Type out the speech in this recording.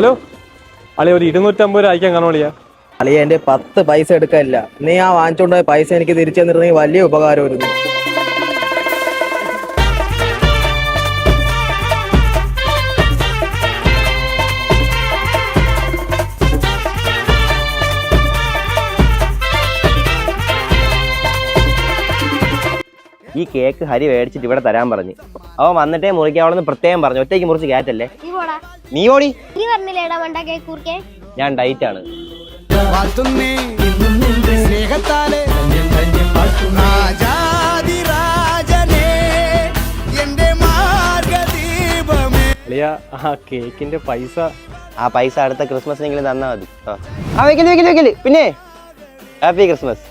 Hello അളിയ, ഒരു 250 രൂപ അയക്കാൻ കാണോ അളിയ? അളിയ എന്റെ 10 പൈസ എടുക്കാനില്ല. നീ ആ വാങ്ങിച്ചോണ്ടായ പൈസ എനിക്ക് തിരിച്ചു തന്നിരുന്നെങ്കിൽ വലിയ ഉപകാരമായിരുന്നു. ഈ കേക്ക് ഹരി മേടിച്ചിട്ട് ഇവിടെ തരാൻ പറഞ്ഞു. അവൻ വന്നിട്ടേ മുറിക്കാവളെന്ന് പ്രത്യേകം പറഞ്ഞു. ഒറ്റയ്ക്ക് മുറിച്ച് കയറ്റല്ലേ. നീ ഓടി. ഞാൻ ഡയറ്റ് ആണ്. അളിയ, ആ കേക്കിന്റെ പൈസ അടുത്ത ക്രിസ്മസിനെങ്കിലും തന്നാ മതി. ആ വെക്കല്. പിന്നെ ഹാപ്പി ക്രിസ്മസ്.